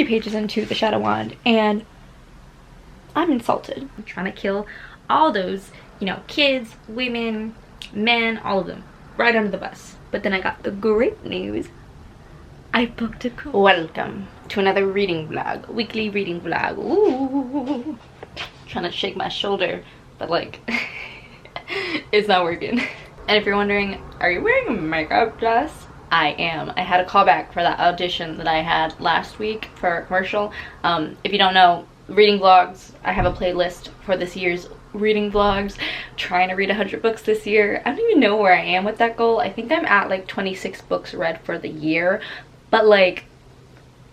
60 pages into the Shadow Wand, and I'm insulted. I'm trying to kill all those, you know, kids, women, men, all of them, right under the bus. But then I got the great news. I booked a course. Welcome to another reading vlog, weekly reading vlog. Ooh, trying to shake my shoulder, but like, it's not working. And if you're wondering, are you wearing a makeup dress? I am. I had a callback for that audition that I had last week for a commercial. If you don't know, reading vlogs, I have a playlist for this year's reading vlogs. I'm trying to read 100 books this year. I don't even know where I am with that goal. I think I'm at like 26 books read for the year, but like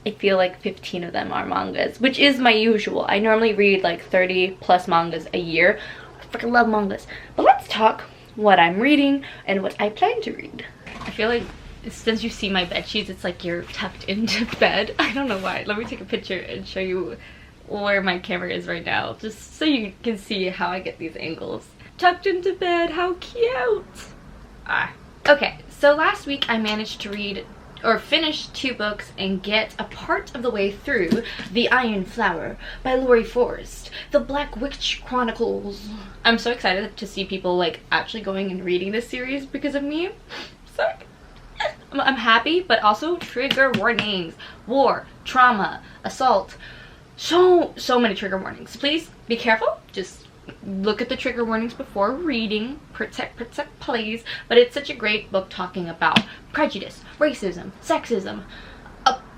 I feel like 15 of them are mangas, which is my usual. I normally read like 30 plus mangas a year. I freaking love mangas. But let's talk what I'm reading and what I plan to read. I feel like since you see my bed sheets, it's like you're tucked into bed. I don't know why. Let me take a picture and show you where my camera is right now, just so you can see how I get these angles. Tucked into bed, how cute! Okay, so last week I managed to read or finish 2 books and get a part of the way through The Iron Flower by Lori Forrest, The Black Witch Chronicles. I'm so excited to see people like actually going and reading this series because of me. So I'm happy, but also trigger warnings, war, trauma, assault, so many trigger warnings. Please be careful. Just look at the trigger warnings before reading. Protect, please. But it's such a great book talking about prejudice, racism, sexism,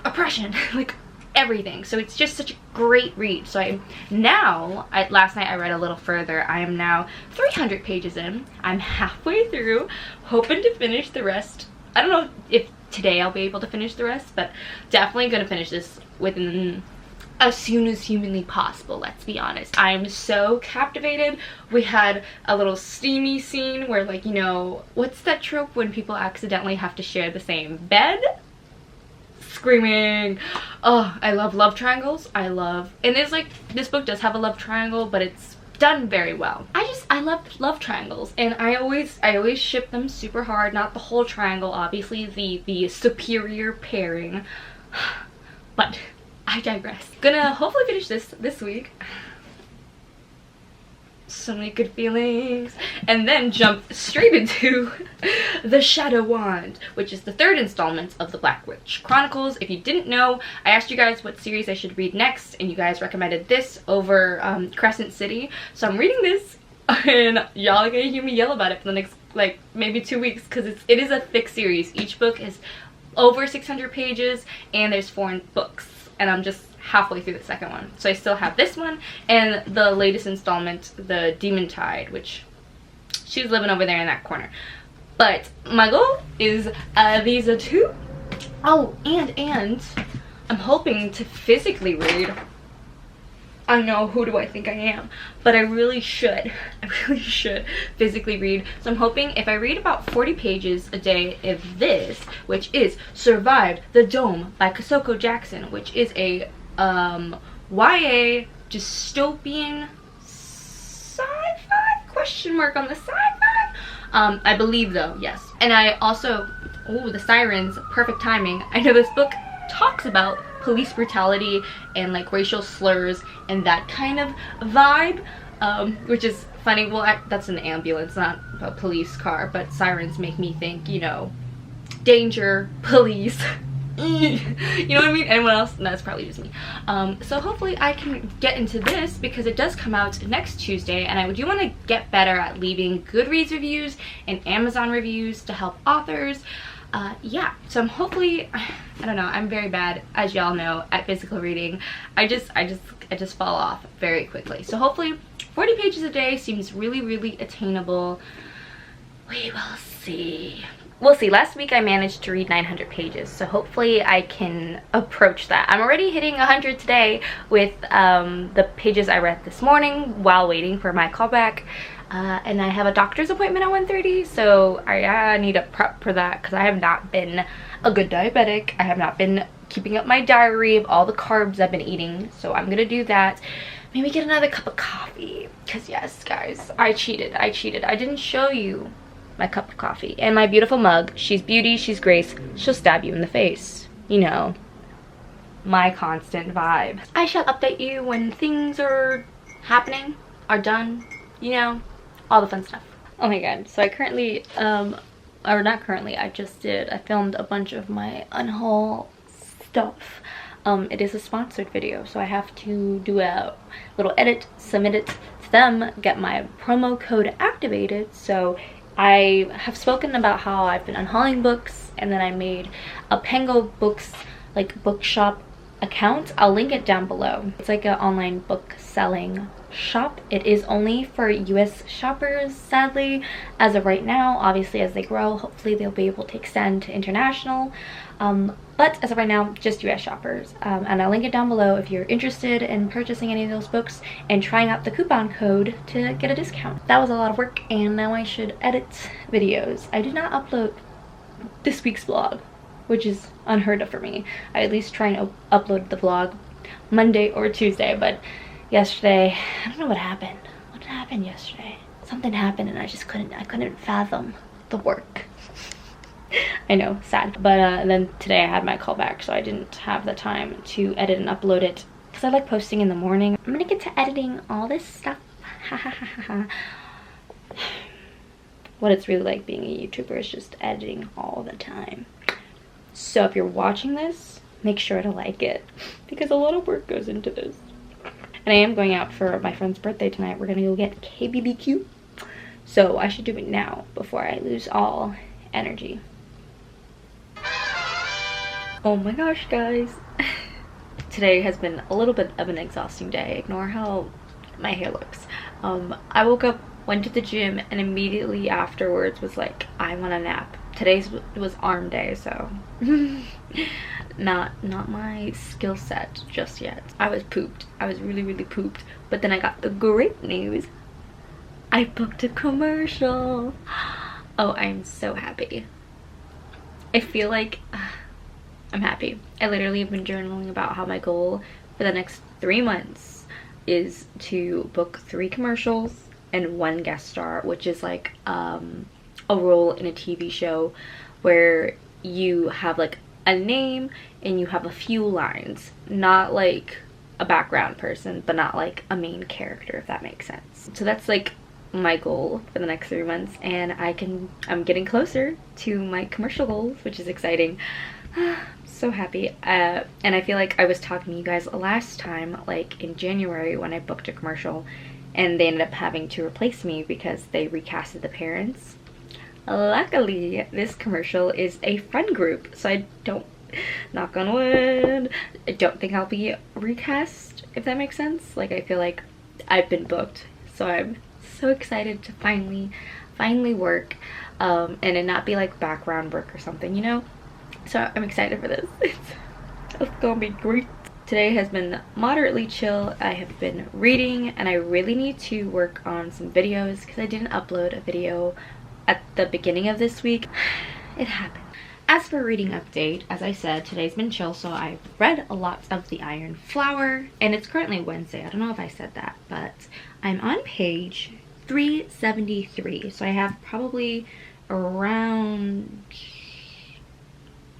oppression, like everything. So it's just such a great read. So last night I read a little further. I am now 300 pages in. I'm halfway through, hoping to finish the rest. I don't know if today I'll be able to finish the rest, but definitely gonna finish this within as soon as humanly possible, let's be honest. I am so captivated. We had a little steamy scene where, like, you know, what's that trope when people accidentally have to share the same bed? Screaming. Oh, I love love triangles. And it's like, this book does have a love triangle, but it's done very well. I love love triangles, and I always ship them super hard. Not the whole triangle, obviously, the superior pairing, but I digress. Gonna hopefully finish this week. So many good feelings. And then jump straight into The Shadow Wand, which is the 3rd installment of The Black Witch Chronicles. If you didn't know, I asked you guys what series I should read next, and you guys recommended this over Crescent City. So I'm reading this, and y'all are gonna hear me yell about it for the next, like, maybe 2 weeks, because it is a thick series. Each book is over 600 pages, and there's 4 books. And I'm just halfway through the 2nd one. So I still have this one and the latest installment, The Demon Tide, which she's living over there in that corner. But my goal is these are 2. Oh, and I'm hoping to physically read. I know, who do I think I am? But I really should physically read. So I'm hoping if I read about 40 pages a day of this, which is Survived the Dome by Kosoko Jackson, which is a YA dystopian sci-fi? Question mark on the sci-fi? I believe though, yes. And I also, the sirens, perfect timing. I know this book talks about police brutality and like racial slurs and that kind of vibe, which is funny. Well, that's an ambulance, not a police car, but sirens make me think, you know, danger, police. You know what I mean? Anyone else? No, it's probably just me. So hopefully I can get into this because it does come out next Tuesday, and I do want to get better at leaving Goodreads reviews and Amazon reviews to help authors. Yeah, so I'm hopefully, I don't know, I'm very bad, as y'all know, at physical reading. I just fall off very quickly. So hopefully 40 pages a day seems really attainable. We will see. We'll see. Last week I managed to read 900 pages, so hopefully I can approach that. I'm already hitting 100 today with the pages I read this morning while waiting for my callback. And I have a doctor's appointment at 1:30, so I need to prep for that because I have not been a good diabetic. I have not been keeping up my diary of all the carbs I've been eating, so I'm gonna do that. Maybe get another cup of coffee, because yes, guys, I cheated. I didn't show you my cup of coffee and my beautiful mug. She's beauty, she's grace, she'll stab you in the face, you know. my constant vibe. I shall update you when things are happening, are done, you know, all the fun stuff. Oh my god, so I currently, or not currently, I filmed a bunch of my unhaul stuff. It is a sponsored video, so I have to do a little edit, submit it to them, get my promo code activated. So I have spoken about how I've been unhauling books, and then I made a PangoBooks like bookshop account. I'll link it down below. It's like an online book selling shop. It is only for US shoppers, sadly, as of right now. Obviously, as they grow, hopefully they'll be able to extend to international, but as of right now, just US shoppers. And I'll link it down below if you're interested in purchasing any of those books and trying out the coupon code to get a discount. That was a lot of work, and now I should edit videos. I did not upload this week's vlog, which is unheard of for me. I at least try and upload the vlog Monday or Tuesday, but yesterday, I don't know what happened. What happened yesterday? Something happened and I couldn't fathom the work. I know, sad. But then today I had my call back, so I didn't have the time to edit and upload it because I like posting in the morning. I'm gonna get to editing all this stuff. What it's really like being a YouTuber is just editing all the time. So if you're watching this, make sure to like it because a lot of work goes into this. And I am going out for my friend's birthday tonight. We're gonna go get KBBQ. So I should do it now before I lose all energy. Oh my gosh, guys. Today has been a little bit of an exhausting day. Ignore how my hair looks. I woke up, went to the gym, and immediately afterwards was like, I want a nap. Today's was arm day, so not my skill set just yet. I was pooped. I was really pooped. But then I got the great news. I booked a commercial. Oh, I'm so happy. I feel like I'm happy. I literally have been journaling about how my goal for the next 3 months is to book 3 commercials and 1 guest star, which is like a role in a TV show where you have like a name and you have a few lines, not like a background person, but not like a main character, if that makes sense. So that's like my goal for the next 3 months, and I'm getting closer to my commercial goals, which is exciting. So happy. And I feel like I was talking to you guys last time, like in January, when I booked a commercial and they ended up having to replace me because they recasted the parents. Luckily, this commercial is a friend group, so I don't, knock on wood, I don't think I'll be recast, if that makes sense. Like, I feel like I've been booked, so I'm so excited to finally work, and it not be like background work or something, you know? So I'm excited for this. It's gonna be great. Today has been moderately chill. I have been reading, and I really need to work on some videos because I didn't upload a video at the beginning of this week. It happened. As for reading update, as I said, today's been chill, so I've read a lot of The Iron Flower, and it's currently Wednesday. I don't know if I said that, but I'm on page 373, so I have probably around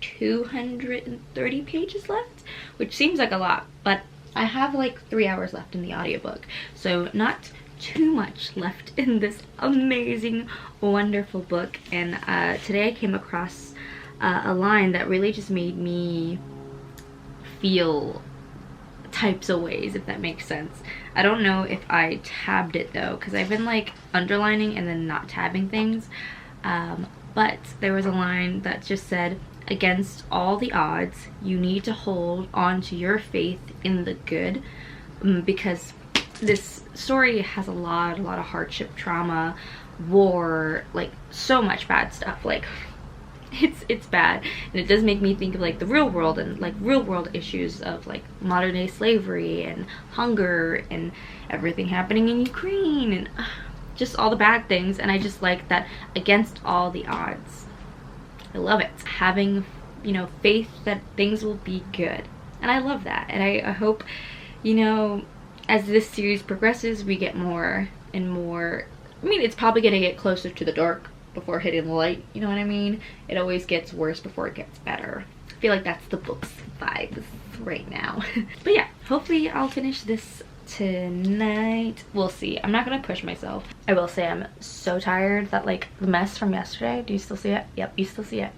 230 pages left, which seems like a lot, but I have like 3 hours left in the audiobook, so not too much left in this amazing, wonderful book. And today I came across a line that really just made me feel types of ways, if that makes sense. I don't know if I tabbed it though, because I've been like underlining and then not tabbing things, but there was a line that just said, against all the odds, you need to hold on to your faith in the good, because this story has a lot of hardship, trauma, war, like so much bad stuff. Like it's bad, and it does make me think of like the real world and like real world issues of like modern day slavery and hunger and everything happening in Ukraine and just all the bad things. And I just like that, against all the odds. I love it. Having, you know, faith that things will be good. And I love that. And I hope, you know, as this series progresses, we get more and more. I mean, it's probably going to get closer to the dark before hitting the light. You know what I mean? It always gets worse before it gets better. I feel like that's the book's vibes right now. But yeah, hopefully I'll finish this tonight. We'll see. I'm not gonna push myself. I will say I'm so tired that like the mess from yesterday, do you still see it? Yep, you still see it.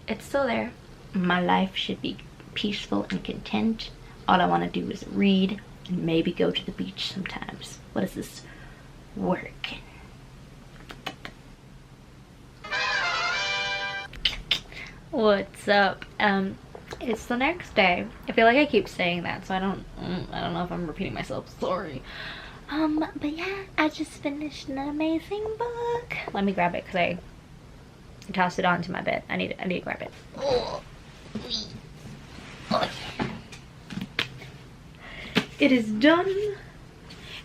It's still there. My life should be peaceful and content. All I want to do is read and maybe go to the beach sometimes. What is this? Work. What's up? It's the next day. I feel like I keep saying that, so I don't know if I'm repeating myself. Sorry. But yeah, I just finished an amazing book. Let me grab it because I tossed it onto my bed. I need to grab it. Oh. It is done.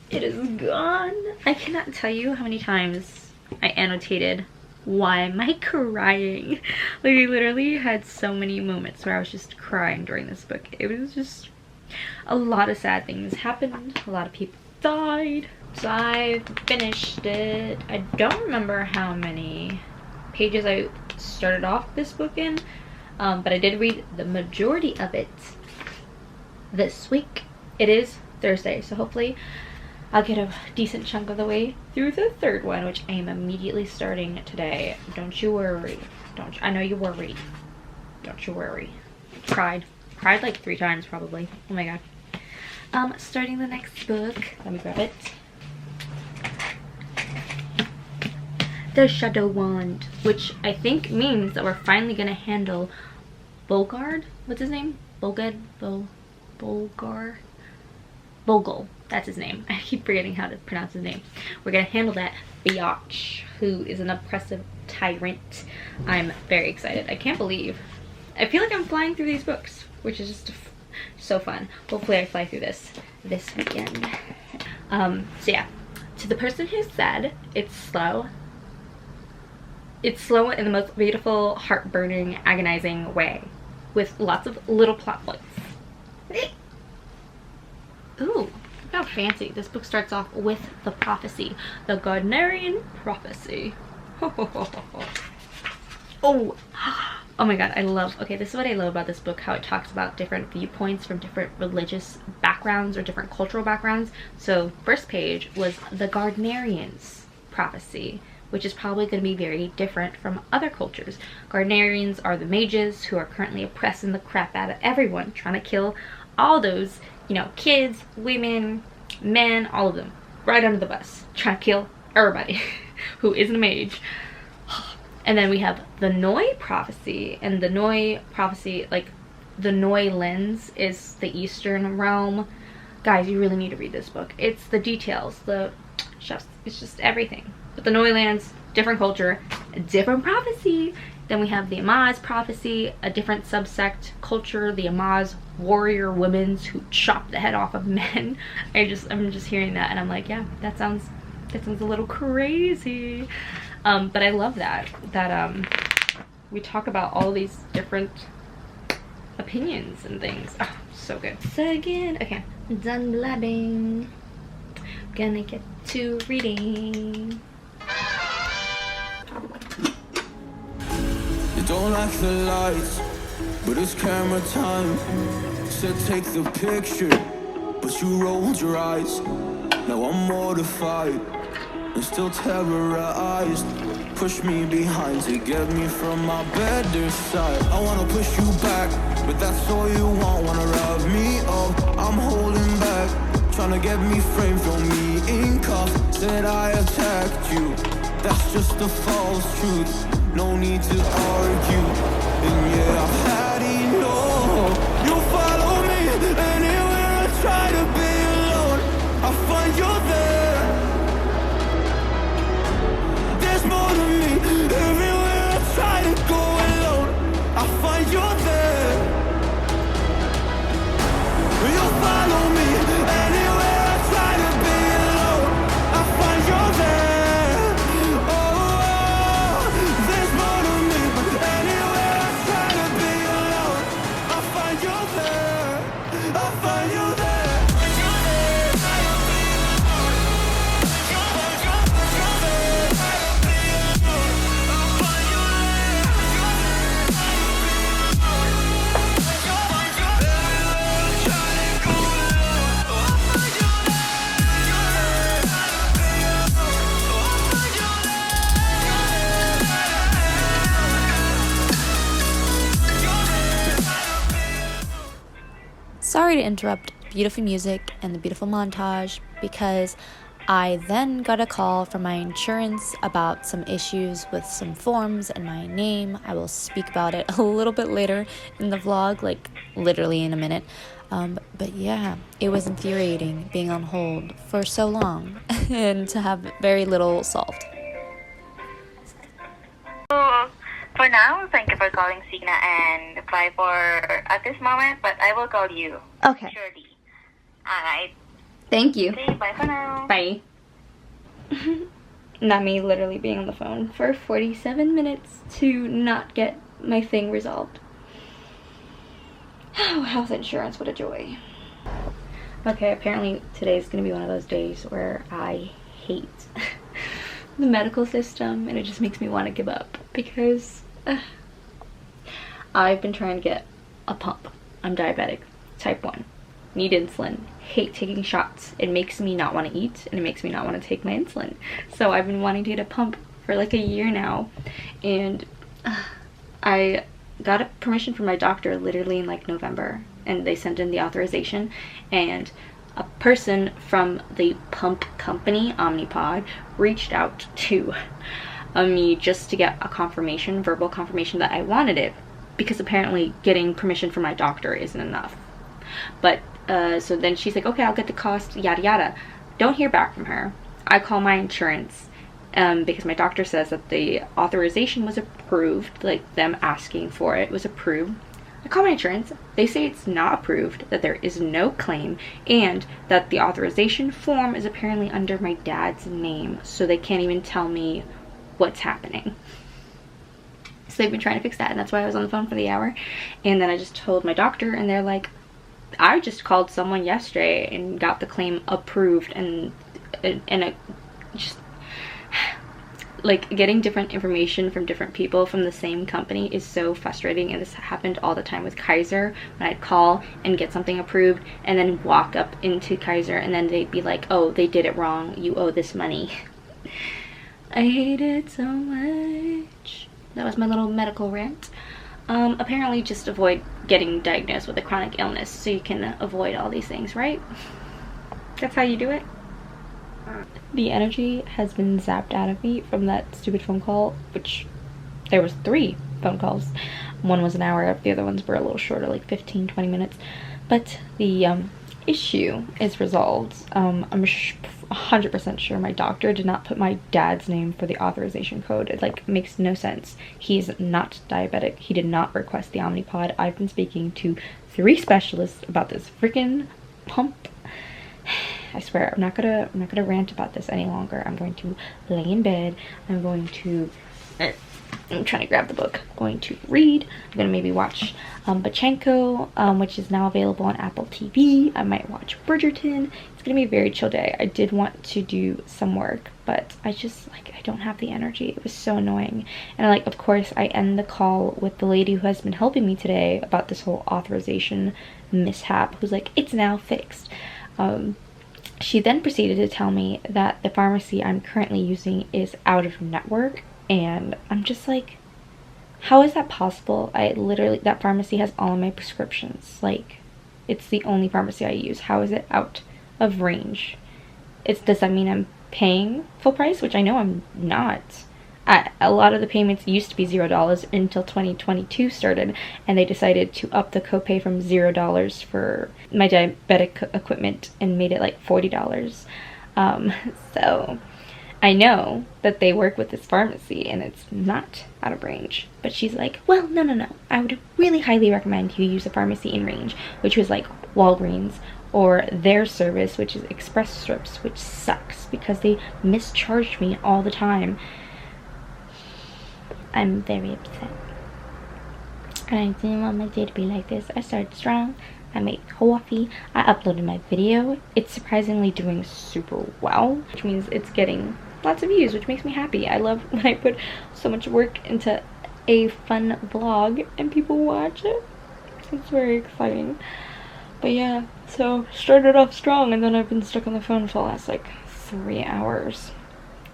It is gone. I cannot tell you how many times I annotated why am I crying. Like I literally had so many moments where I was just crying during this book. It was just a lot of sad things happened. A lot of people died. So I finished it. I don't remember how many pages I started off this book in, but I did read the majority of it this week. It is Thursday, so hopefully I'll get a decent chunk of the way through the third one, which I am immediately starting today. Don't you worry. I know you're worried. Don't you worry. Cried like 3 times probably. Oh my god. Starting the next book. Let me grab it. The Shadow Wand, which I think means that we're finally gonna handle Bolgard. What's his name? Bolgar. Bogle, that's his name. I keep forgetting how to pronounce his name. We're gonna handle that biatch, who is an oppressive tyrant. I'm very excited. I can't believe. I feel like I'm flying through these books, which is just so fun. Hopefully I fly through this weekend. So yeah, to the person who said it's slow in the most beautiful, heart-burning, agonizing way, with lots of little plot points. Ooh, look how fancy. This book starts off with the prophecy. The Gardnerian prophecy. Oh my god, I love, okay, this is what I love about this book, how it talks about different viewpoints from different religious backgrounds or different cultural backgrounds. So first page was the Gardnerians prophecy, which is probably going to be very different from other cultures. Gardnerians are the mages who are currently oppressing the crap out of everyone, trying to kill all those, you know, kids, women, men, all of them, right under the bus, trying to kill everybody who isn't a mage. And then we have the Noi prophecy, and the Noi prophecy, like the Noi lens is the Eastern realm. Guys, you really need to read this book. It's the details, it's just everything. But the Noi lands, different culture, a different prophecy. Then we have the Amaz prophecy, a different subsect culture, the Amaz warrior women who chop the head off of men. I'm just hearing that and I'm like, yeah, that sounds a little crazy. But I love that we talk about all these different opinions and things. Oh, so good. So again, okay, done blabbing. Gonna get to reading. You don't like the lights, but it's camera time. Said take the picture, but you rolled your eyes. Now I'm mortified and still terrorized. Push me behind to get me from my better side. I wanna push you back, but that's all you want. Wanna rub me up, I'm holding back. Trying to get me framed, throw me in cuffs. Said I attacked you, that's just a false truth. No need to argue, and yeah, I've had enough. You follow me anywhere I try to be alone. I find you there. There's more to me everywhere I try to go alone. I find you there. You follow me anywhere I try to be alone. I find you there. Sorry to interrupt beautiful music and the beautiful montage, because I then got a call from my insurance about some issues with some forms and my name. I will speak about it a little bit later in the vlog, like literally in a minute. But yeah, it was infuriating being on hold for so long and to have very little solved. For now, thank you for calling Signa and apply for at this moment, but I will call you. Okay. Shortly. Alright. Thank you. Okay, bye for now. Bye. Not me literally being on the phone for 47 minutes to not get my thing resolved. Oh, health insurance, what a joy. Okay, apparently today's gonna be one of those days where I hate the medical system and it just makes me want to give up, because I've been trying to get a pump. I'm diabetic, type 1, need insulin, hate taking shots. It makes me not want to eat and it makes me not want to take my insulin. So I've been wanting to get a pump for like a year now, and I got a permission from my doctor literally in like November, and they sent in the authorization, and a person from the pump company Omnipod reached out to me just to get a confirmation, verbal confirmation that I wanted it, because apparently getting permission from my doctor isn't enough. But so then she's like, okay, I'll get the cost, yada yada. Don't hear back from her. I call my insurance because my doctor says that the authorization was approved, like them asking for it was approved. I call my insurance, they say it's not approved, that there is no claim, and that the authorization form is apparently under my dad's name, so they can't even tell me what's happening. So they've been trying to fix that, and that's why I was on the phone for the hour. And then I just told my doctor, and they're like, I just called someone yesterday and got the claim approved, and it just, like, getting different information from different people from the same company is so frustrating. And this happened all the time with Kaiser, when I'd call and get something approved and then walk up into Kaiser and then they'd be like, oh, they did it wrong, you owe this money. I hate it so much. That was my little medical rant. Apparently just avoid getting diagnosed with a chronic illness so you can avoid all these things, right? That's how you do it. The energy has been zapped out of me from that stupid phone call, which there was 3 phone calls. One was an hour, the other ones were a little shorter, like 15-20 minutes. But the issue is resolved. I'm 100% sure my doctor did not put my dad's name for the authorization code. It like makes no sense. He's not diabetic. He did not request the Omnipod. I've been speaking to 3 specialists about this freaking pump. I swear, I'm not gonna rant about this any longer. I'm going to lay in bed. I'm going to, I'm trying to grab the book. I'm going to read. I'm gonna maybe watch Pachenko, which is now available on Apple TV. I might watch Bridgerton. It's gonna be a very chill day. I did want to do some work, but I just, like, I don't have the energy. It was so annoying. And like, of course, I end the call with the lady who has been helping me today about this whole authorization mishap, who's like, it's now fixed. She then proceeded to tell me that the pharmacy I'm currently using is out of network, and I'm just like, how is that possible? I literally, that pharmacy has all of my prescriptions. Like, it's the only pharmacy I use. How is it out of range? Does that mean I'm paying full price? Which I know I'm not. A lot of the payments used to be $0 until 2022 started, and they decided to up the copay from $0 for my diabetic equipment and made it like $40. So I know that they work with this pharmacy and it's not out of range. But she's like, well, no. I would really highly recommend you use a pharmacy in range, which was like Walgreens, or their service, which is Express Scripts, which sucks because they mischarged me all the time. I'm very upset. And I didn't want my day to be like this. I started strong. I made coffee. I uploaded my video. It's surprisingly doing super well, which means it's getting lots of views, which makes me happy. I love when I put so much work into a fun vlog and people watch it. It's very exciting. But yeah, so started off strong, and then I've been stuck on the phone for the last like 3 hours.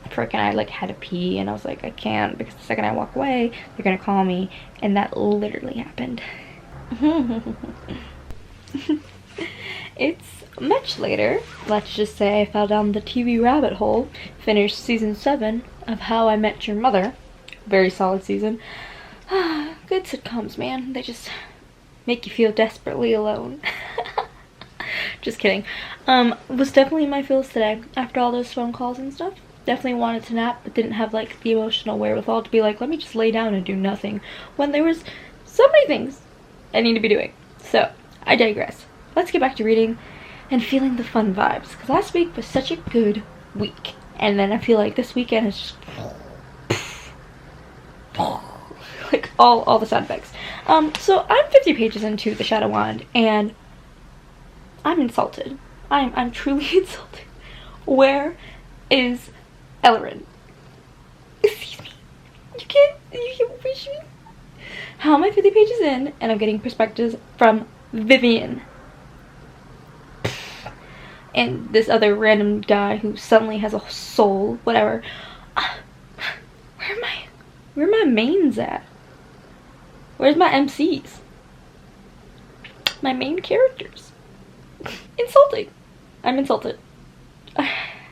Frickin' I like had to pee, and I was like, I can't, because the second I walk away they're gonna call me, and that literally happened. It's much later. Let's just say I fell down the TV rabbit hole, finished season 7 of How I Met Your Mother. Very solid season. Good sitcoms, man. They just make you feel desperately alone. Just kidding. Was definitely in my feels today after all those phone calls and stuff. Definitely wanted to nap, but didn't have like the emotional wherewithal to be like, let me just lay down and do nothing, when there was so many things I need to be doing. So I digress. Let's get back to reading and feeling the fun vibes, because last week was such a good week, and then I feel like this weekend is just like all the sound effects. So I'm 50 pages into The Shadow Wand, and I'm insulted. I'm truly insulted. Where is Ellerin? Excuse me. You can't wish me. How am I 50 pages in and I'm getting perspectives from Vivian and this other random guy who suddenly has a soul, whatever. Where are my mains at? Where's my MCs? My main characters. Insulting. I'm insulted. I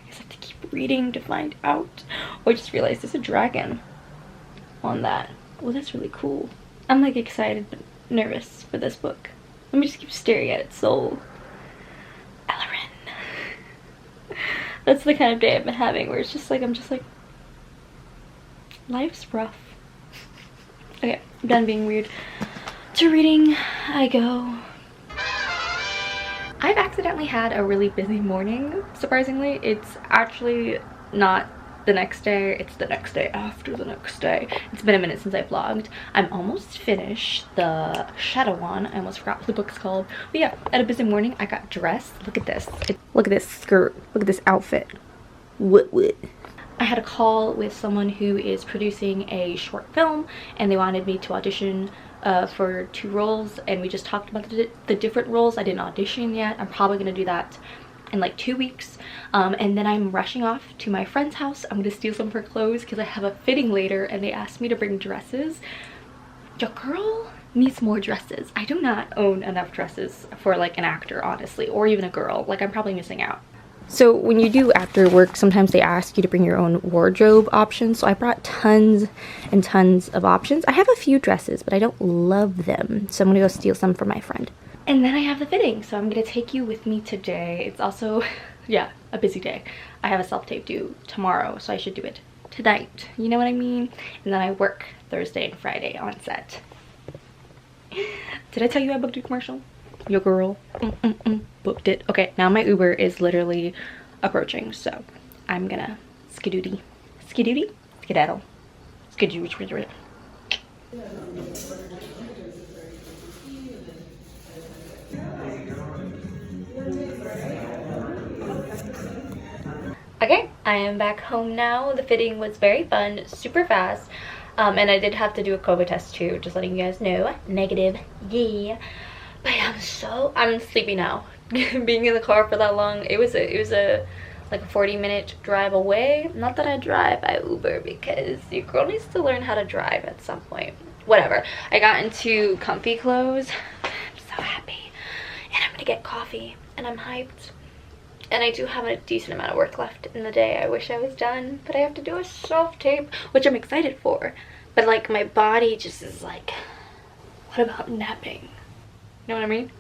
guess I have to keep reading to find out. Oh, I just realized there's a dragon on that. Well, that's really cool. I'm like excited but nervous for this book. Let me just keep staring at its soul. Ellerin. That's the kind of day I've been having where it's just like, I'm just like, life's rough. Okay, I'm done being weird. To reading I go. I've accidentally had a really busy morning, surprisingly. It's actually not the next day, it's the next day after the next day. It's been a minute since I vlogged. I'm almost finished The Shadow Wand. I almost forgot what the book's called. But yeah, I had a busy morning. I got dressed. Look at this. Look at this skirt. Look at this outfit. What? I had a call with someone who is producing a short film, and they wanted me to audition for 2 roles, and we just talked about the different roles. I didn't audition yet. I'm probably gonna do that in like 2 weeks, and then I'm rushing off to my friend's house. I'm gonna steal some of her clothes because I have a fitting later, and they asked me to bring dresses. Your girl needs more dresses. I do not own enough dresses for like an actor, honestly, or even a girl. Like, I'm probably missing out. So when you do actor work, sometimes they ask you to bring your own wardrobe options. So I brought tons and tons of options. I have a few dresses, but I don't love them. So I'm gonna go steal some from my friend. And then I have the fitting. So I'm gonna take you with me today. It's also, yeah, a busy day. I have a self-tape due tomorrow, so I should do it tonight. You know what I mean? And then I work Thursday and Friday on set. Did I tell you I booked a commercial? Your girl booked it. Okay, now my Uber is literally approaching, so I'm gonna skedaddle, skidoo. Okay, I am back home now. The fitting was very fun, super fast, and I did have to do a COVID test too, just letting you guys know. Negative, yeah. But I'm sleepy now. Being in the car for that long, it was a like a 40-minute drive away. Not that I drive, I Uber, because your girl needs to learn how to drive at some point. Whatever. I got into comfy clothes. I'm so happy. And I'm gonna get coffee, and I'm hyped. And I do have a decent amount of work left in the day. I wish I was done, but I have to do a self-tape, which I'm excited for. But like, my body just is like, what about napping? You know what I mean?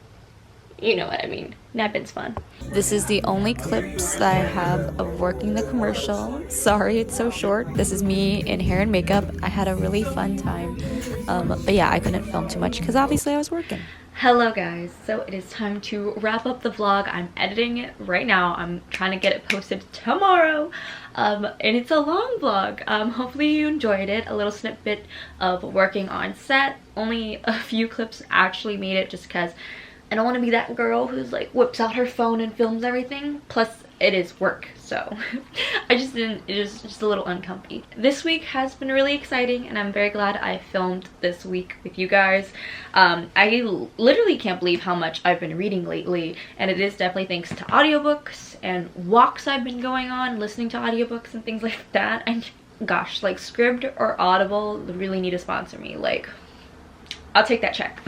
You know what I mean. Napping's fun. This is the only clips that I have of working the commercial. Sorry it's so short. This is me in hair and makeup. I had a really fun time. But yeah, I couldn't film too much because obviously I was working. Hello guys, so it is time to wrap up the vlog. I'm editing it right now. I'm trying to get it posted tomorrow, and it's a long vlog. Hopefully you enjoyed it. A little snippet of working on set. Only a few clips actually made it, just because I don't want to be that girl who's like whips out her phone and films everything. Plus it is work, so I just didn't, it was just a little uncomfy. This week has been really exciting, and I'm very glad I filmed this week with you guys. I literally can't believe how much I've been reading lately, and it is definitely thanks to audiobooks and walks I've been going on, listening to audiobooks and things like that. And gosh, like Scribd or Audible really need to sponsor me. Like, I'll take that check.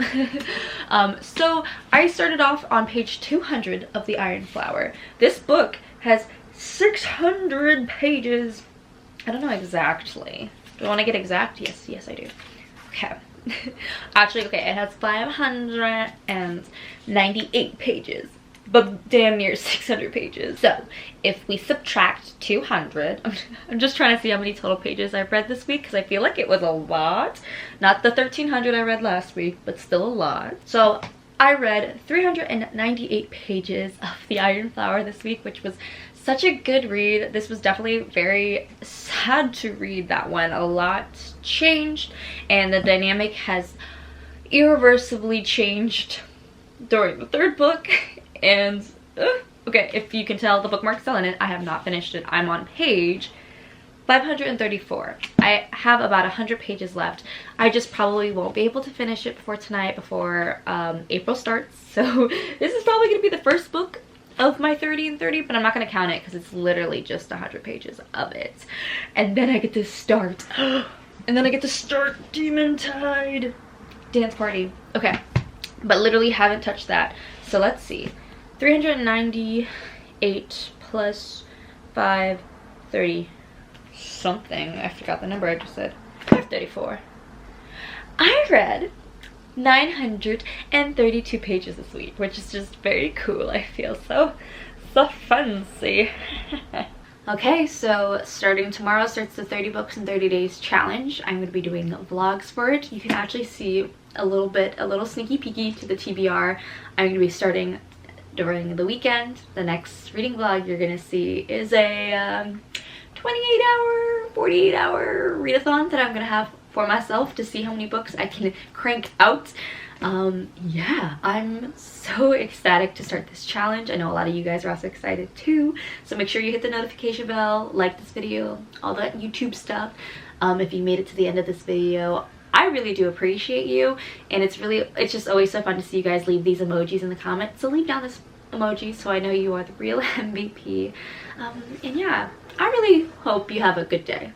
So I started off on page 200 of the Iron Flower. This book has 600 pages. I don't know exactly. Do I want to get exact? Yes I do. Okay. Actually, okay, it has 598 pages, but damn near 600 pages. So if we subtract 200, I'm just trying to see how many total pages I've read this week, because I feel like it was a lot. Not the 1300 I read last week, but still a lot. So I read 398 pages of The Iron Flower this week, which was such a good read. This was definitely very sad to read, that one. A lot changed, and the dynamic has irreversibly changed during the third book. And okay, if you can tell, the bookmark's still in it. I have not finished it. I'm on page 534. I have about 100 pages left. I just probably won't be able to finish it before tonight, before April starts. So this is probably going to be the first book of my 30 and 30, but I'm not going to count it because it's literally just 100 pages of it. And then I get to start. And then I get to start Demon Tide Dance Party. Okay, but literally haven't touched that. So let's see. 398 plus 530 something. I forgot the number I just said. 534. I read 932 pages this week, which is just very cool. I feel so fancy. Okay, so starting tomorrow starts the 30 books in 30 days challenge. I'm going to be doing vlogs for it. You can actually see a little sneaky peeky to the TBR. I'm going to be starting during the weekend. The next reading vlog you're going to see is a 28-hour, 48-hour readathon that I'm going to have for myself to see how many books I can crank out. Yeah, I'm so ecstatic to start this challenge. I know a lot of you guys are also excited too, so make sure you hit the notification bell, like this video, all that YouTube stuff. If you made it to the end of this video, I really do appreciate you, and it's just always so fun to see you guys leave these emojis in the comments. So leave down this emoji so I know you are the real MVP. And yeah, I really hope you have a good day.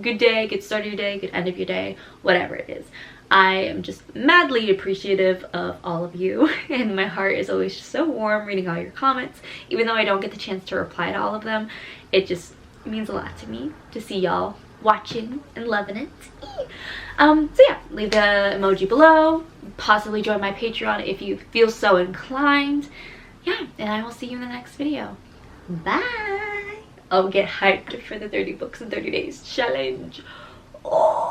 Good day, good start of your day, good end of your day, whatever it is. I am just madly appreciative of all of you, and my heart is always just so warm reading all your comments. Even though I don't get the chance to reply to all of them, it just means a lot to me to see y'all watching and loving it. So yeah, leave the emoji below, possibly join my Patreon if you feel so inclined. Yeah, and I will see you in the next video. Bye! I'll get hyped for the 30 books in 30 days challenge. Oh!